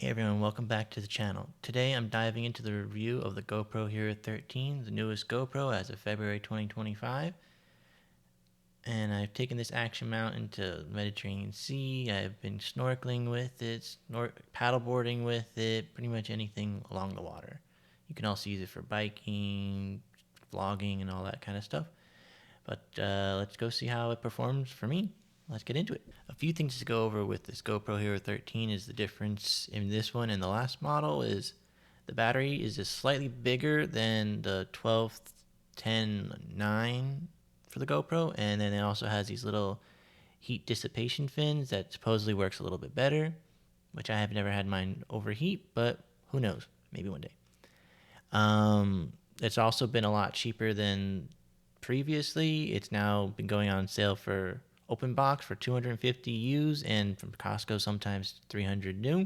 Hey everyone, welcome back to the channel. Today I'm diving into the review of the GoPro Hero 13, the newest GoPro as of February 2025. And I've taken this action mount into the Mediterranean Sea. I've been snorkeling with it, paddleboarding with it, pretty much anything along the water. You can also use it for biking, vlogging, and all that kind of stuff. But let's go see how it performs for me. Let's get into it. A few things to go over with this GoPro Hero 13 is the difference in this one and the last model is the battery is just slightly bigger than the 12-10-9 for the GoPro, and then it also has these little heat dissipation fins that supposedly works a little bit better, which I have never had mine overheat, but who knows, maybe one day. It's also been a lot cheaper than previously. It's now been going on sale for open box for 250 used and from Costco sometimes 300 new.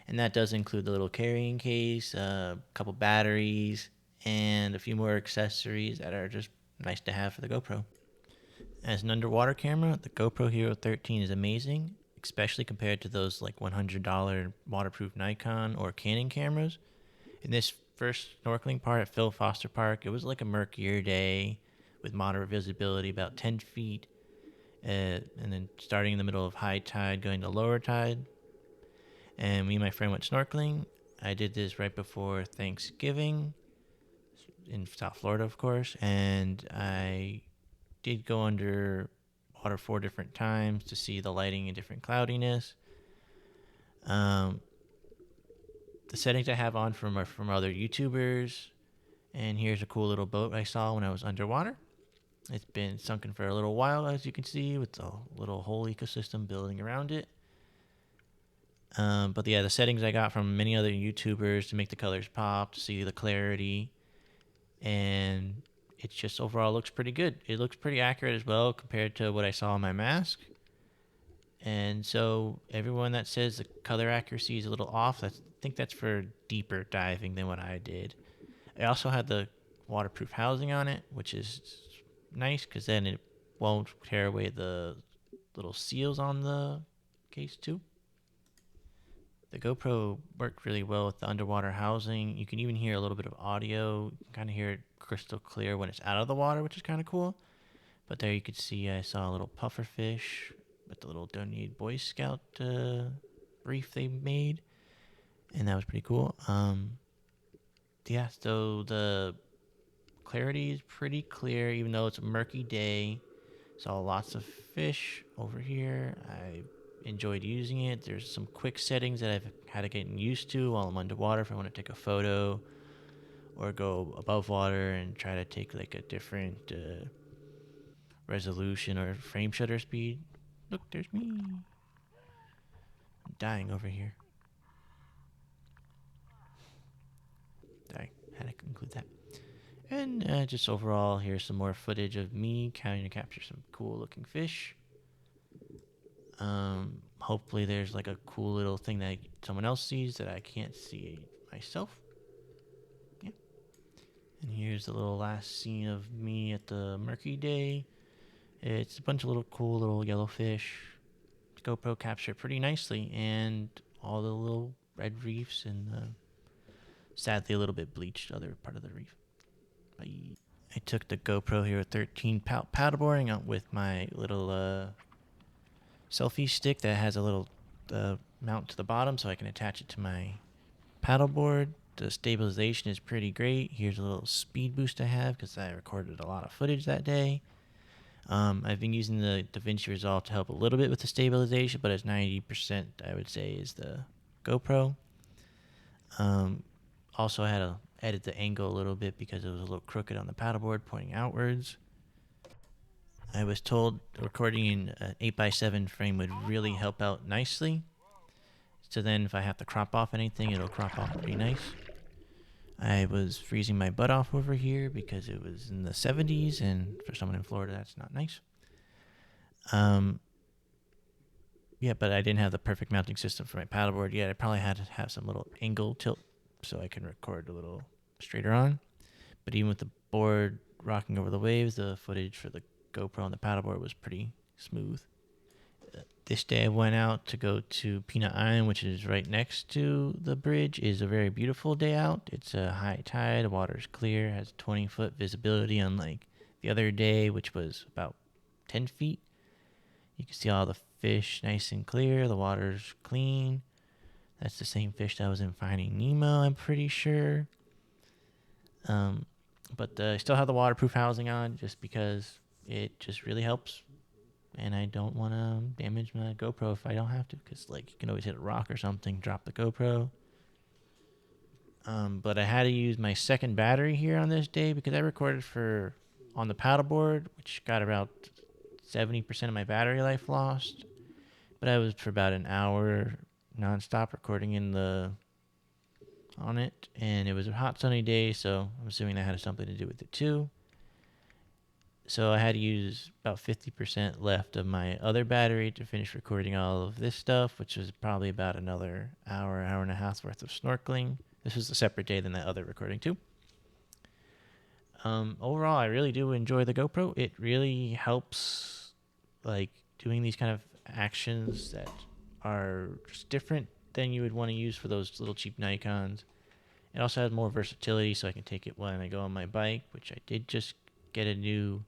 And that does include the little carrying case, a couple batteries, and a few more accessories that are just nice to have for the GoPro. As an underwater camera, the GoPro Hero 13 is amazing, especially compared to those like $100 waterproof Nikon or Canon cameras. In this first snorkeling part at Phil Foster Park, it was like a murkier day with moderate visibility, about 10 feet, and then starting in the middle of high tide, going to lower tide. And me and my friend went snorkeling. I did this right before Thanksgiving in South Florida, of course, and I did go under water 4 different times to see the lighting and different cloudiness. Um, the settings I have on from are from other YouTubers, and here's a cool little boat I saw when I was underwater. It's been sunken for a little while, as you can see, with a little whole ecosystem building around it. But yeah, the settings I got from many other YouTubers to make the colors pop, to see the clarity, and it just overall looks pretty good. It looks pretty accurate as well compared to what I saw on my mask. And so everyone that says the color accuracy is a little off, I think that's for deeper diving than what I did. I also had the waterproof housing on it, which is nice because then it won't tear away the little seals on the case too. The GoPro worked really well with the underwater housing. You can even hear a little bit of audio. You can kind of hear it crystal clear when it's out of the water, which is kind of cool. But there you could see I saw a little puffer fish with the little donated Boy Scout reef they made, and that was pretty cool. Yeah, so the clarity is pretty clear, even though it's a murky day. Saw lots of fish over here. I enjoyed using it. There's some quick settings that I've had to get used to while I'm underwater if I want to take a photo or go above water and try to take like a different resolution or frame shutter speed. Look, there's me. I'm dying over here. I had to conclude that. And just overall, here's some more footage of me trying to capture some cool looking fish. Hopefully there's like a cool little thing that someone else sees that I can't see myself. Yeah. And here's the little last scene of me at the murky day. It's a bunch of little cool little yellowfish. GoPro captured pretty nicely, and all the little red reefs and sadly a little bit bleached other part of the reef. Bye. I took the GoPro Hero 13 paddleboarding out with my little selfie stick that has a little mount to the bottom so I can attach it to my paddleboard. The stabilization is pretty great. Here's a little speed boost I have because I recorded a lot of footage that day. I've been using the DaVinci Resolve to help a little bit with the stabilization, but it's 90% I would say is the GoPro. Also I had to edit the angle a little bit because it was a little crooked on the paddleboard pointing outwards. I was told recording in an 8x7 frame would really help out nicely. So then if I have to crop off anything, it'll crop off pretty nice. I was freezing my butt off over here because it was in the 70s, and for someone in Florida, that's not nice. Yeah, but I didn't have the perfect mounting system for my paddleboard yet. I probably had to have some little angle tilt so I can record a little straighter on. But even with the board rocking over the waves, the footage for the GoPro on the paddleboard was pretty smooth. This day I went out to go to Peanut Island, which is right next to the bridge. It is a very beautiful day out. It's a high tide, the water's clear, has 20-foot visibility, unlike the other day, which was about 10 feet. You can see all the fish nice and clear, the water's clean. That's the same fish that was in Finding Nemo, I'm pretty sure. But I still have the waterproof housing on just because it just really helps. And I don't want to damage my GoPro if I don't have to, because like you can always hit a rock or something, drop the GoPro. But I had to use my second battery here on this day because I recorded on the paddleboard, which got about 70% of my battery life lost. But I was for about an hour nonstop recording on it, and it was a hot sunny day, so I'm assuming that had something to do with it too. So I had to use about 50% left of my other battery to finish recording all of this stuff, which was probably about another hour and a half worth of snorkeling. This was a separate day than that other recording too. Overall, I really do enjoy the GoPro. It really helps, like, doing these kind of actions that are just different than you would want to use for those little cheap Nikons. It also has more versatility, so I can take it when I go on my bike, which I did just get a new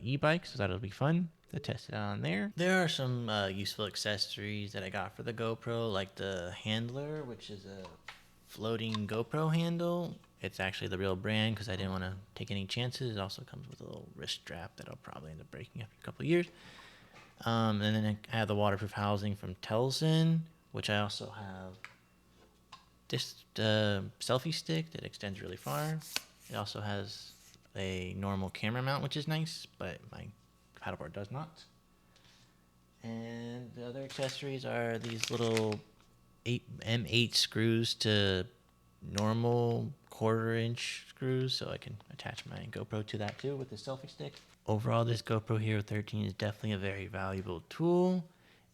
e-bike, so that'll be fun to test it on there. There are some useful accessories that I got for the GoPro, like the handler, which is a floating GoPro handle. It's actually the real brand because I didn't want to take any chances. It also comes with a little wrist strap that I'll probably end up breaking after a couple of years. And then I have the waterproof housing from Telson, which I also have this selfie stick that extends really far. It also has a normal camera mount, which is nice, but my paddleboard does not. And the other accessories are these little M8 screws to normal 1/4-inch screws, so I can attach my GoPro to that too with the selfie stick. Overall, this GoPro Hero 13 is definitely a very valuable tool.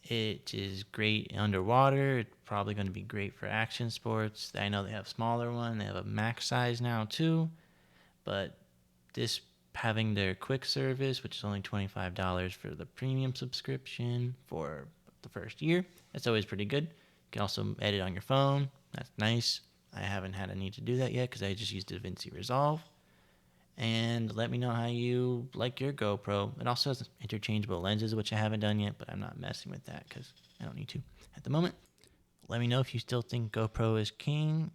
It is great underwater. It's probably going to be great for action sports. I know they have a smaller one. They have a max size now too. But this having their quick service, which is only $25 for the premium subscription for the first year, that's always pretty good. You can also edit on your phone. That's nice. I haven't had a need to do that yet because I just used DaVinci Resolve. And let me know how you like your GoPro. It also has interchangeable lenses, which I haven't done yet, but I'm not messing with that because I don't need to at the moment. Let me know if you still think GoPro is king,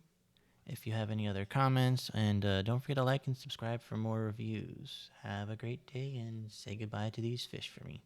if you have any other comments, and don't forget to like and subscribe for more reviews. Have a great day, and say goodbye to these fish for me.